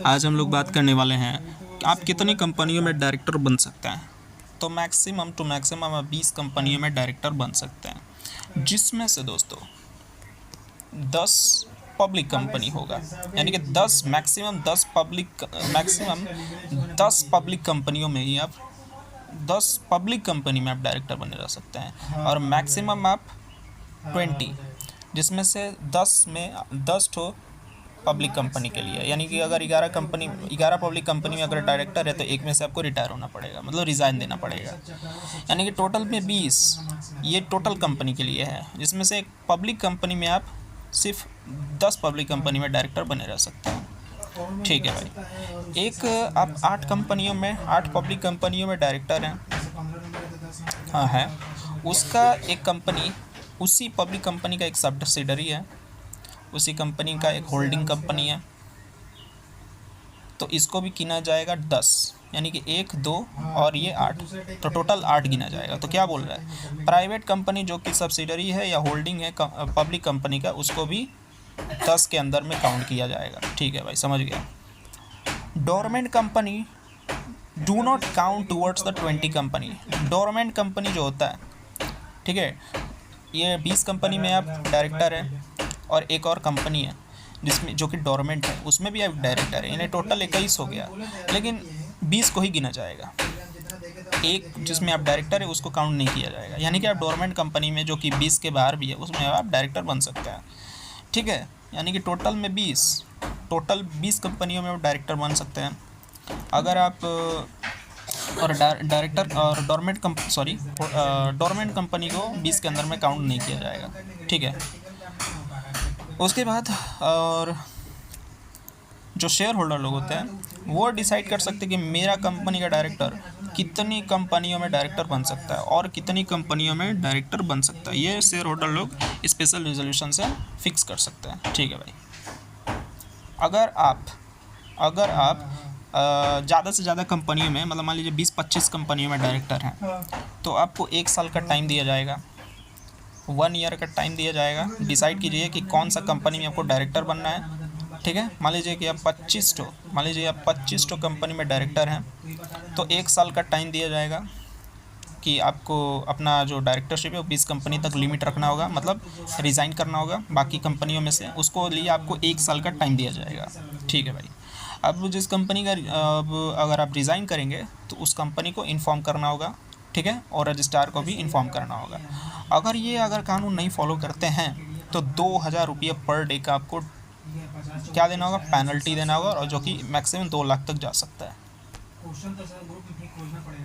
आज हम लोग बात करने वाले हैं कि आप कितनी कंपनियों में डायरेक्टर बन सकते हैं। तो मैक्सिमम टू मैक्सिमम आप 20 कंपनियों में डायरेक्टर बन सकते हैं, जिसमें से दोस्तों 10 पब्लिक कंपनी होगा, यानी कि 10 मैक्सिमम 10 पब्लिक कंपनियों में ही आप 10 पब्लिक कंपनी में आप डायरेक्टर बने रह सकते हैं, और मैक्सिमम आप 20, जिसमें से 10 ठो पब्लिक कंपनी के लिए, यानी कि अगर 11 पब्लिक कंपनी में अगर डायरेक्टर है तो एक में से आपको रिटायर होना पड़ेगा, मतलब रिज़ाइन देना पड़ेगा, यानी कि टोटल में 20 ये टोटल कंपनी के लिए है, जिसमें से एक पब्लिक कंपनी में आप सिर्फ 10 पब्लिक कंपनी में डायरेक्टर बने रह सकते हैं। ठीक है भाई। एक आप 8 पब्लिक कंपनियों में डायरेक्टर हैं, हाँ है, उसका एक कंपनी उसी पब्लिक कंपनी का एक सब्सिडरी है, उसी कंपनी का एक होल्डिंग कंपनी है, तो इसको भी गिना जाएगा 10, यानी कि 1 2 और ये 8, तो टोटल 8 गिना जाएगा। तो क्या बोल रहा है, प्राइवेट कंपनी जो कि सब्सिडरी है या होल्डिंग है पब्लिक कंपनी का, उसको भी 10 के अंदर में काउंट किया जाएगा। ठीक है भाई, समझ गया। Dormant company do not count towards the 20 company. Dormant company जो होता है, ठीक है, ये 20 कंपनी में आप डायरेक्टर हैं, और एक और कंपनी है जिसमें जो कि डोरमेंट है, उसमें भी आप डायरेक्टर है, यानी टोटल 21 हो गया, लेकिन 20 को ही गिना जाएगा। एक जिसमें आप डायरेक्टर है उसको काउंट नहीं किया जाएगा, यानी कि आप डोरमेंट कंपनी में जो कि 20 के बाहर भी है उसमें आप डायरेक्टर बन सकते हैं। ठीक है, यानी कि टोटल 20 कंपनियों में आप डायरेक्टर बन सकते हैं। अगर आप और डायरेक्टर और डोरमेंट कंपनी को 20 के अंदर में काउंट नहीं किया जाएगा। ठीक है, उसके बाद और जो शेयर होल्डर लोग होते हैं वो डिसाइड कर सकते हैं कि मेरा कंपनी का डायरेक्टर कितनी कंपनियों में डायरेक्टर बन सकता है और कितनी कंपनियों में डायरेक्टर बन सकता है। ये शेयर होल्डर लोग स्पेशल रेजोल्यूशन से फिक्स कर सकते हैं। ठीक है भाई। अगर आप ज़्यादा से ज़्यादा कंपनियों में, मतलब मान लीजिए 20-25 कंपनियों में डायरेक्टर हैं, तो आपको 1 साल का टाइम दिया जाएगा, 1 ईयर का टाइम दिया जाएगा। डिसाइड कीजिए कि कौन सा कंपनी में आपको डायरेक्टर बनना है। ठीक है, मान लीजिए आप 25 कंपनी में डायरेक्टर हैं, तो 1 साल का टाइम दिया जाएगा कि आपको अपना जो डायरेक्टरशिप है वो 20 कंपनी तक लिमिट रखना होगा, मतलब रिज़ाइन करना होगा बाकी कंपनियों में से, उसको लिए आपको 1 साल का टाइम दिया जाएगा। ठीक है भाई। अब जिस कंपनी का अगर आप रिज़ाइन करेंगे तो उस कंपनी को इन्फॉर्म करना होगा, ठीक है, और रजिस्ट्रार को भी इन्फॉर्म करना होगा। अगर कानून नहीं फॉलो करते हैं तो 2000 रुपये पर डे का आपको क्या देना होगा, पेनल्टी देना होगा, और जो कि मैक्सिमम 2 लाख तक जा सकता है।